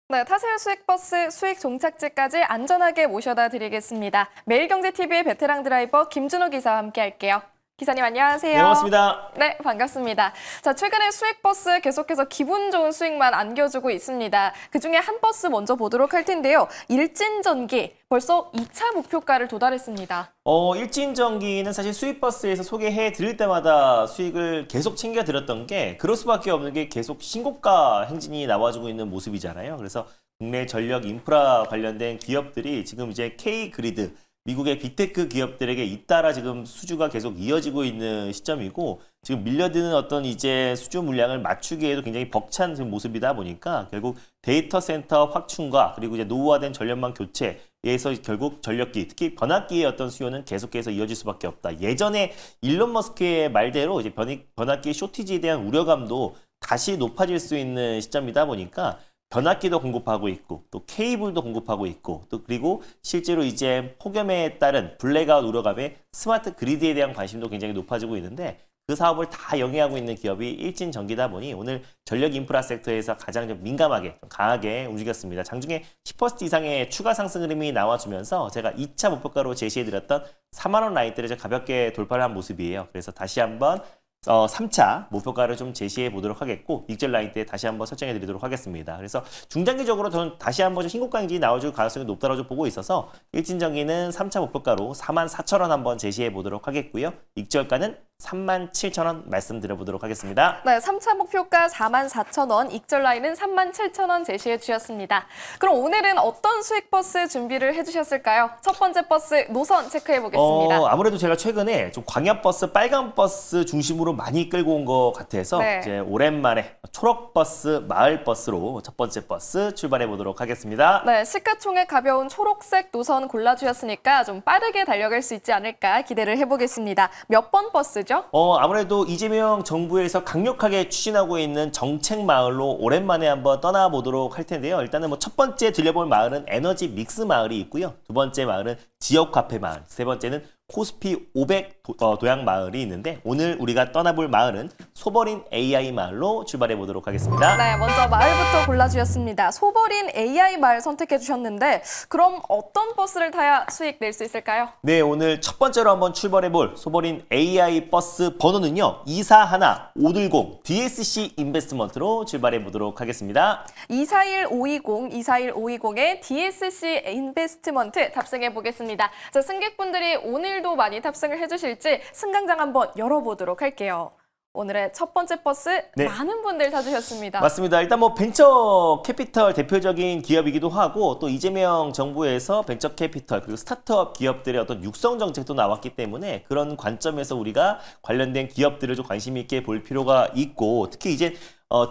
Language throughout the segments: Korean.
네, 타세요 수익버스 수익 종착지까지 안전하게 모셔다 드리겠습니다. 매일경제TV의 베테랑 드라이버 김준호 기사와 함께 할게요. 기사님 안녕하세요. 네, 반갑습니다. 네, 반갑습니다. 자, 최근에 수익버스 계속해서 기분 좋은 수익만 안겨주고 있습니다. 그중에 한 버스 먼저 보도록 할 텐데요. 일진전기 벌써 2차 목표가를 도달했습니다. 일진전기는 사실 수익버스에서 소개해 드릴 때마다 수익을 계속 챙겨 드렸던 게 그럴 수밖에 없는 게 계속 신고가 행진이 나와주고 있는 모습이잖아요. 그래서 국내 전력 인프라 관련된 기업들이 지금 이제 K그리드, 미국의 빅테크 기업들에게 잇따라 지금 수주가 계속 이어지고 있는 시점이고 지금 밀려드는 어떤 이제 수주 물량을 맞추기에도 굉장히 벅찬 지금 모습이다 보니까 결국 데이터 센터 확충과 그리고 이제 노후화된 전력망 교체에서 결국 전력기, 특히 변압기의 어떤 수요는 계속해서 이어질 수밖에 없다. 예전에 일론 머스크의 말대로 이제 변압기 쇼티지에 대한 우려감도 다시 높아질 수 있는 시점이다 보니까 변압기도 공급하고 있고 또 케이블도 공급하고 있고 또 그리고 실제로 이제 폭염에 따른 블랙아웃 우려감에 스마트 그리드에 대한 관심도 굉장히 높아지고 있는데 그 사업을 다 영위하고 있는 기업이 일진전기다 보니 오늘 전력 인프라 섹터에서 가장 좀 민감하게 좀 강하게 움직였습니다. 장중에 10% 이상의 추가 상승 흐름이 나와주면서 제가 2차 목표가로 제시해드렸던 4만 원 라인대를 좀 가볍게 돌파를 한 모습이에요. 그래서 다시 한번 3차 목표가를 좀 제시해 보도록 하겠고 익절 라인 때 다시 한번 설정해 드리도록 하겠습니다. 그래서 중장기적으로 저는 다시 한번 좀 신고가 행진이 나와줄 가능성이 높다고 좀 보고 있어서 일진전기는 3차 목표가로 44,000원 한번 제시해 보도록 하겠고요. 익절가는 37,000원 말씀드려보도록 하겠습니다. 네, 3차 목표가 44,000원, 익절 라인은 37,000원 제시해 주셨습니다. 그럼 오늘은 어떤 수익버스 준비를 해주셨을까요? 첫 번째 버스 노선 체크해 보겠습니다. 아무래도 제가 최근에 좀 광역버스, 빨간버스 중심으로 많이 끌고 온 것 같아서 네. 이제 오랜만에 초록버스, 마을버스로 첫 번째 버스 출발해 보도록 하겠습니다. 네, 시가총액 가벼운 초록색 노선 골라주셨으니까 좀 빠르게 달려갈 수 있지 않을까 기대를 해보겠습니다. 몇 번 버스죠? 아무래도 이재명 정부에서 강력하게 추진하고 있는 정책 마을로 오랜만에 한번 떠나보도록 할 텐데요. 일단은 뭐 첫 번째 들려볼 마을은 에너지 믹스 마을이 있고요. 두 번째 마을은 지역 카페 마을, 세 번째는 코스피 500 도약 마을이 있는데 오늘 우리가 떠나볼 마을은 소버린 AI 마을로 출발해 보도록 하겠습니다. 네, 먼저 마을부터 골라주셨습니다. 소버린 AI 마을 선택해 주셨는데 그럼 어떤 버스를 타야 수익 낼 수 있을까요? 네, 오늘 첫 번째로 한번 출발해 볼 소버린 AI 버스 번호는요. 241510 DSC 인베스트먼트로 출발해 보도록 하겠습니다. 241520, 241520의 DSC 인베스트먼트 탑승해 보겠습니다. 자, 승객분들이 오늘도 많이 탑승을 해주실지 승강장 한번 열어보도록 할게요. 오늘의 첫 번째 버스 네. 많은 분들 타주셨습니다. 맞습니다. 일단 뭐 벤처 캐피털 대표적인 기업이기도 하고 또 이재명 정부에서 벤처 캐피털 그리고 스타트업 기업들의 어떤 육성 정책도 나왔기 때문에 그런 관점에서 우리가 관련된 기업들을 좀 관심 있게 볼 필요가 있고 특히 이제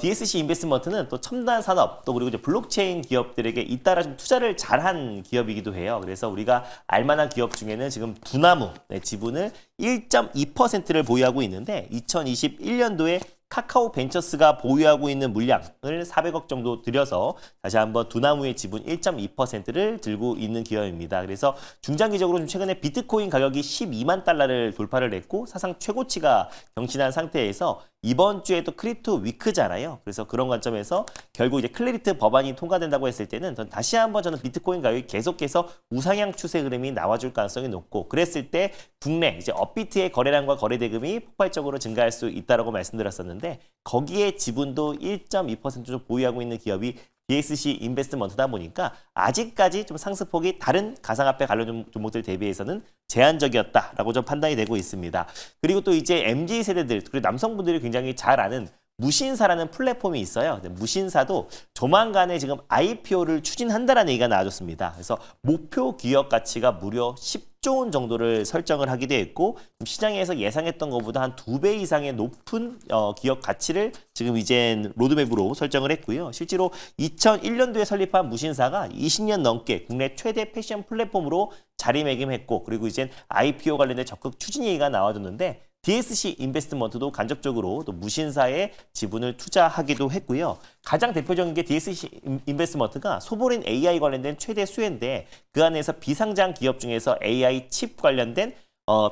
DSC 인베스트먼트는 또 첨단 산업 또 그리고 이제 블록체인 기업들에게 잇따라 좀 투자를 잘한 기업이기도 해요. 그래서 우리가 알만한 기업 중에는 지금 두나무 지분을 1.2%를 보유하고 있는데 2021년도에 카카오 벤처스가 보유하고 있는 물량을 400억 정도 들여서 다시 한번 두나무의 지분 1.2%를 들고 있는 기업입니다. 그래서 중장기적으로 좀 최근에 비트코인 가격이 12만 달러를 돌파를 했고 사상 최고치가 경신한 상태에서 이번 주에 또 크립토 위크잖아요. 그래서 그런 관점에서 결국 이제 클래리트 법안이 통과된다고 했을 때는 다시 한번 저는 비트코인 가격이 계속해서 우상향 추세 흐름이 나와줄 가능성이 높고 그랬을 때 국내 이제 업비트의 거래량과 거래 대금이 폭발적으로 증가할 수 있다라고 말씀드렸었는데 거기에 지분도 1.2% 보유하고 있는 기업이 DSC 인베스트먼트다 보니까 아직까지 좀 상승폭이 다른 가상화폐 관련 종목들 대비해서는 제한적이었다라고 좀 판단이 되고 있습니다. 그리고 또 이제 MZ 세대들 그리고 남성분들이 굉장히 잘 아는 무신사라는 플랫폼이 있어요. 무신사도 조만간에 지금 IPO를 추진한다라는 얘기가 나와줬습니다. 그래서 목표 기업 가치가 무려 10조 원 정도를 설정을 하기도 했고 시장에서 예상했던 것보다 한 2배 이상의 높은 기업 가치를 지금 이제 로드맵으로 설정을 했고요. 실제로 2001년도에 설립한 무신사가 20년 넘게 국내 최대 패션 플랫폼으로 자리매김했고 그리고 이제 IPO 관련된 적극 추진 얘기가 나와줬는데 DSC 인베스트먼트도 간접적으로 또 무신사에 지분을 투자하기도 했고요. 가장 대표적인 게 DSC 인베스트먼트가 소버린 AI 관련된 최대 수혜인데 그 안에서 비상장 기업 중에서 AI 칩 관련된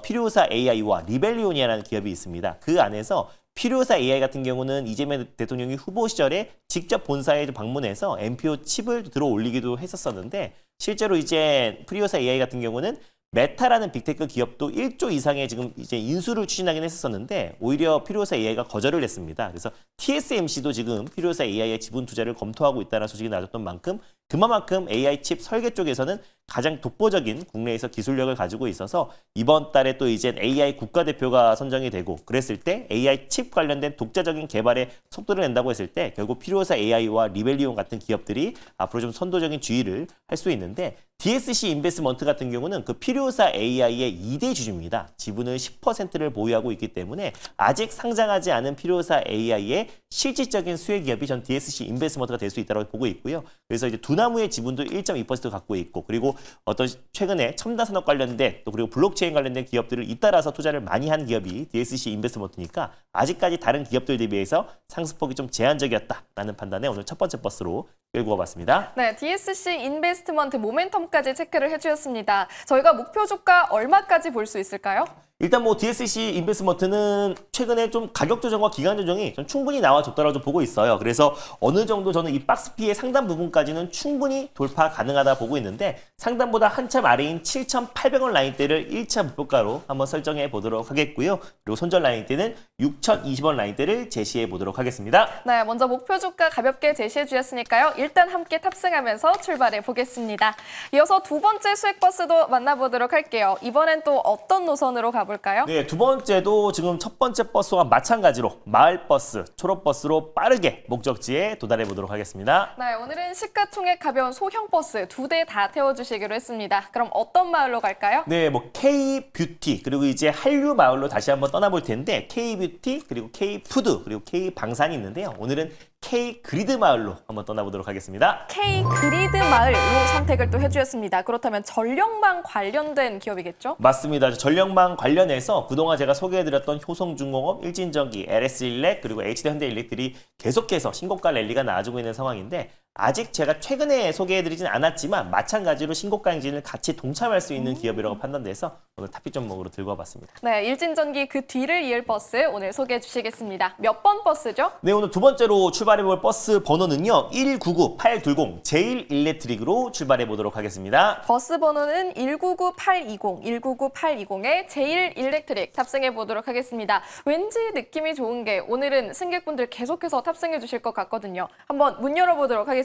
필요사 AI와 리벨리온이라는 기업이 있습니다. 그 안에서 필요사 AI 같은 경우는 이재명 대통령이 후보 시절에 직접 본사에 방문해서 MPO 칩을 들어 올리기도 했었었는데 실제로 이제 필요사 AI 같은 경우는 메타라는 빅테크 기업도 1조 이상의 지금 이제 인수를 추진하긴 했었었는데 오히려 필요사 AI가 거절을 했습니다. 그래서 TSMC도 지금 필요사 AI의 지분 투자를 검토하고 있다는 소식이 나왔던 만큼 그만큼 AI 칩 설계 쪽에서는 가장 독보적인 국내에서 기술력을 가지고 있어서 이번 달에 또 이제 AI 국가대표가 선정이 되고 그랬을 때 AI 칩 관련된 독자적인 개발에 속도를 낸다고 했을 때 결국 필요사 AI와 리벨리온 같은 기업들이 앞으로 좀 선도적인 주의를 할 수 있는데 DSC 인베스먼트 같은 경우는 그 필요사 AI의 2대 주주입니다. 지분을 10%를 보유하고 있기 때문에 아직 상장하지 않은 필요사 AI의 실질적인 수혜 기업이 전 DSC 인베스먼트가 될 수 있다고 보고 있고요. 그래서 이제 두나무의 지분도 1.2% 갖고 있고 그리고 어떤 최근에 첨단 산업 관련된 또 그리고 블록체인 관련된 기업들을 잇따라서 투자를 많이 한 기업이 DSC 인베스먼트니까 아직까지 다른 기업들 대비해서 상승폭이 좀 제한적이었다라는 판단에 오늘 첫 번째 버스로 끌고 와봤습니다. 네, DSC 인베스트먼트 모멘텀까지 체크를 해주셨습니다. 저희가 목표 주가 얼마까지 볼 수 있을까요? 일단 뭐 DSC 인베스먼트는 최근에 좀 가격 조정과 기간 조정이 좀 충분히 나와줬다고 좀 보고 있어요. 그래서 어느 정도 저는 이 박스피의 상단 부분까지는 충분히 돌파 가능하다 보고 있는데 상단보다 한참 아래인 7,800원 라인대를 1차 목표가로 한번 설정해 보도록 하겠고요. 그리고 손절 라인대는 6,020원 라인대를 제시해 보도록 하겠습니다. 네, 먼저 목표 주가 가볍게 제시해 주셨으니까요. 일단 함께 탑승하면서 출발해 보겠습니다. 이어서 두 번째 수익 버스도 만나보도록 할게요. 이번엔 또 어떤 노선으로 가볼까요? 네, 두 번째도 지금 첫 번째 버스와 마찬가지로 마을버스, 초록버스로 빠르게 목적지에 도달해 보도록 하겠습니다. 네, 오늘은 시가총액 가벼운 소형 버스 두 대 다 태워주시기로 했습니다. 그럼 어떤 마을로 갈까요? 네, 뭐 K뷰티 그리고 이제 한류 마을로 다시 한번 떠나볼 텐데 K뷰티 그리고 K푸드 그리고 K방산이 있는데요. 오늘은 K그리드 마을로 한번 떠나보도록 하겠습니다. K그리드 마을로 선택을 또 해주셨습니다. 그렇다면 전력망 관련된 기업이겠죠? 맞습니다. 전력망 관련해서 그동안 제가 소개해드렸던 효성중공업, 일진전기, LS일렉 그리고 HD현대일렉들이 계속해서 신고가 랠리가 나와주고 있는 상황인데 아직 제가 최근에 소개해드리진 않았지만 마찬가지로 신고가 행진을 같이 동참할 수 있는 기업이라고 판단돼서 오늘 탑픽 종목으로 들고 와봤습니다. 네, 일진전기 그 뒤를 이을 버스 오늘 소개해 주시겠습니다. 몇 번 버스죠? 네, 오늘 두 번째로 출발해볼 버스 번호는요. 199820 제일일렉트릭으로 출발해보도록 하겠습니다. 버스 번호는 199820, 199820의 제일일렉트릭 탑승해 보도록 하겠습니다. 왠지 느낌이 좋은 게 오늘은 승객분들 계속해서 탑승해 주실 것 같거든요. 한번 문 열어보도록 하겠습니다.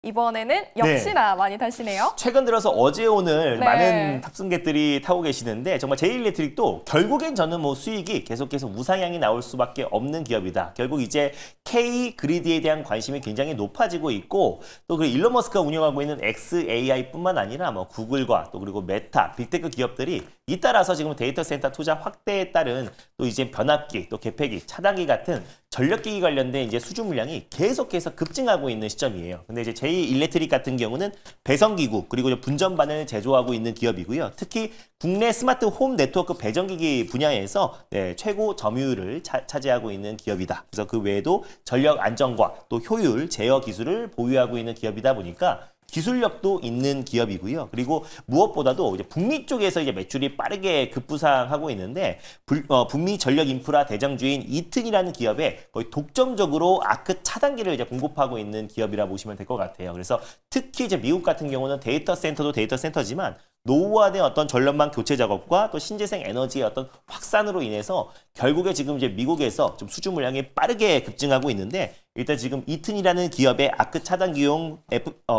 이번에는 역시나 많이 타시네요. 최근 들어서 어제 오늘 네. 많은 탑승객들이 타고 계시는데 정말 제일일렉트릭도 결국엔 저는 뭐 수익이 계속해서 우상향이 나올 수밖에 없는 기업이다. 결국 이제 K그리드에 대한 관심이 굉장히 높아지고 있고 또 그 일론 머스크가 운영하고 있는 XAI뿐만 아니라 뭐 구글과 또 그리고 메타, 빅테크 기업들이 잇따라서 지금 데이터 센터 투자 확대에 따른 또 이제 변압기, 또 개폐기, 차단기 같은 전력기기 관련된 이제 수주 물량이 계속해서 급증하고 있는 시점이에요. 근데 이제 제이일렉트릭 같은 경우는 배선기구 그리고 분전반을 제조하고 있는 기업이고요. 특히 국내 스마트 홈 네트워크 배전기기 분야에서 최고 점유율을 차지하고 있는 기업이다. 그래서 그 외에도 전력 안정과 또 효율 제어 기술을 보유하고 있는 기업이다 보니까 기술력도 있는 기업이고요. 그리고 무엇보다도 이제 북미 쪽에서 이제 매출이 빠르게 급부상하고 있는데 북미 전력 인프라 대장주인 이튼이라는 기업에 거의 독점적으로 아크 차단기를 이제 공급하고 있는 기업이라 보시면 될 것 같아요. 그래서 특히 이제 미국 같은 경우는 데이터 센터도 데이터 센터지만 노후화된 어떤 전력망 교체 작업과 또 신재생 에너지의 어떤 확산으로 인해서 결국에 지금 이제 미국에서 좀 수주 물량이 빠르게 급증하고 있는데 일단 지금 이튼이라는 기업의 아크 차단기용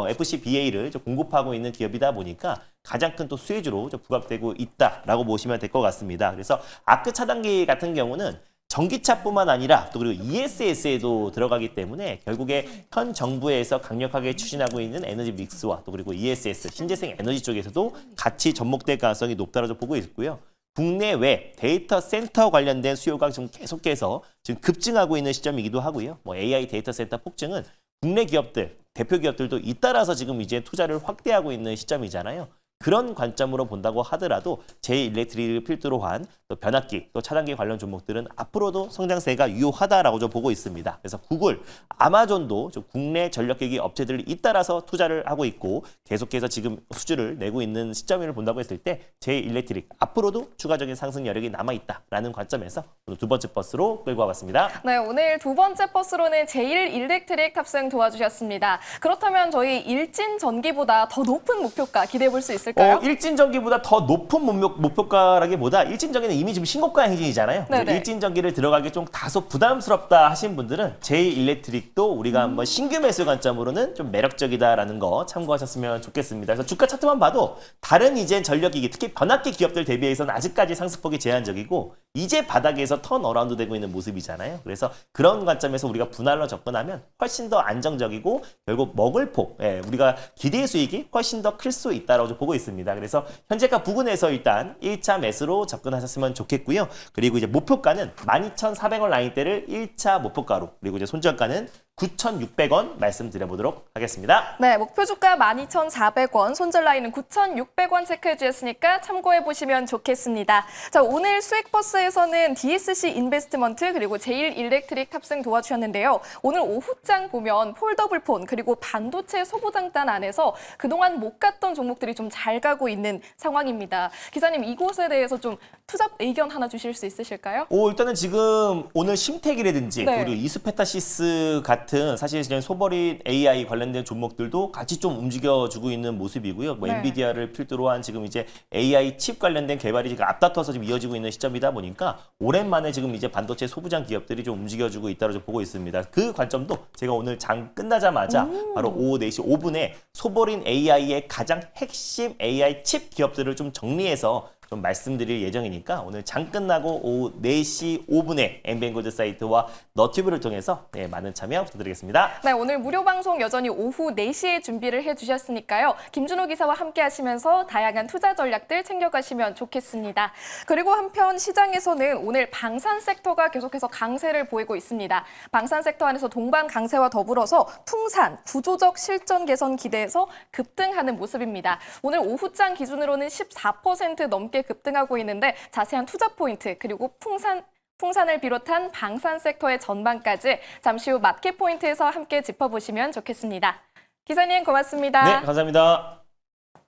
FCBA를 공급하고 있는 기업이다 보니까 가장 큰 또 수혜주로 좀 부각되고 있다라고 보시면 될 것 같습니다. 그래서 아크 차단기 같은 경우는 전기차뿐만 아니라 또 그리고 ESS에도 들어가기 때문에 결국에 현 정부에서 강력하게 추진하고 있는 에너지 믹스와 또 그리고 ESS 신재생 에너지 쪽에서도 같이 접목될 가능성이 높다고 보고 있고요. 국내외 데이터 센터 관련된 수요가 좀 계속해서 지금 급증하고 있는 시점이기도 하고요. 뭐 AI 데이터 센터 폭증은 국내 기업들, 대표 기업들도 잇따라서 지금 이제 투자를 확대하고 있는 시점이잖아요. 그런 관점으로 본다고 하더라도 제일일렉트릭을 필두로 한 또 변압기, 또 차단기 관련 종목들은 앞으로도 성장세가 유효하다라고 좀 보고 있습니다. 그래서 구글, 아마존도 좀 국내 전력기기 업체들이 잇따라서 투자를 하고 있고 계속해서 지금 수주를 내고 있는 시점을 본다고 했을 때 제일렉트릭 앞으로도 추가적인 상승 여력이 남아있다라는 관점에서 오늘 두 번째 버스로 끌고 와봤습니다. 네, 오늘 두 번째 버스로는 제일일렉트릭 탑승 도와주셨습니다. 그렇다면 저희 일진전기보다 더 높은 목표가 기대해 볼 수 있을까요? 일진전기보다 더 높은 목표가라기보다 일진전기는 이미 지금 신고가 행진이잖아요. 네네. 일진전기를 들어가기 좀 다소 부담스럽다 하신 분들은 제일일렉트릭도 우리가 한번 신규 매수 관점으로는 좀 매력적이다라는 거 참고하셨으면 좋겠습니다. 그래서 주가 차트만 봐도 다른 이제 전력기기, 특히 변압기 기업들 대비해서는 아직까지 상승폭이 제한적이고 이제 바닥에서 턴 어라운드 되고 있는 모습이잖아요. 그래서 그런 관점에서 우리가 분할로 접근하면 훨씬 더 안정적이고 결국 먹을 폭, 우리가 기대 수익이 훨씬 더 클 수 있다고 보고 있습니다. 그래서 현재가 부근에서 일단 1차 매수로 접근하셨으면 좋겠고요. 그리고 이제 목표가는 12,400원 라인대를 1차 목표가로, 그리고 이제 손절가는 9,600원 말씀드려보도록 하겠습니다. 네, 목표 주가 12,400원, 손절 라인은 9,600원 체크해 주셨으니까 참고해 보시면 좋겠습니다. 자, 오늘 수익 버스에서는 DSC 인베스트먼트 그리고 제일일렉트릭 탑승 도와주셨는데요. 오늘 오후장 보면 폴더블폰 그리고 반도체 소부장단 안에서 그동안 못 갔던 종목들이 좀 잘 가고 있는 상황입니다. 기사님, 이곳에 대해서 좀 투자 의견 하나 주실 수 있으실까요? 일단은 지금 오늘 심택이라든지 네. 그리고 이스페타시스 같은 사실 그냥 소버린 AI 관련된 종목들도 같이 좀 움직여주고 있는 모습이고요. 네. 엔비디아를 필두로 한 지금 이제 AI 칩 관련된 개발이 지금 앞다퉈서 지금 이어지고 있는 시점이다 보니까 오랜만에 지금 이제 반도체 소부장 기업들이 좀 움직여주고 있다고 보고 있습니다. 그 관점도 제가 오늘 장 끝나자마자 바로 오후 4시 5분에 소버린 AI의 가장 핵심 AI 칩 기업들을 좀 정리해서 좀 말씀드릴 예정이니까 오늘 장 끝나고 오후 4시 5분에 엠뱅골드 사이트와 너튜브를 통해서 많은 참여 부탁드리겠습니다. 네, 오늘 무료 방송 여전히 오후 4시에 준비를 해주셨으니까요. 김준호 기사와 함께 하시면서 다양한 투자 전략들 챙겨가시면 좋겠습니다. 그리고 한편 시장에서는 오늘 방산 섹터가 계속해서 강세를 보이고 있습니다. 방산 섹터 안에서 동반 강세와 더불어서 풍산, 구조적 실전 개선 기대에서 급등하는 모습입니다. 오늘 오후장 기준으로는 14% 넘게 급등하고 있는데 자세한 투자 포인트 그리고 풍산을 비롯한 방산 섹터의 전망까지 잠시 후 마켓 포인트에서 함께 짚어보시면 좋겠습니다. 기사님 고맙습니다. 네, 감사합니다.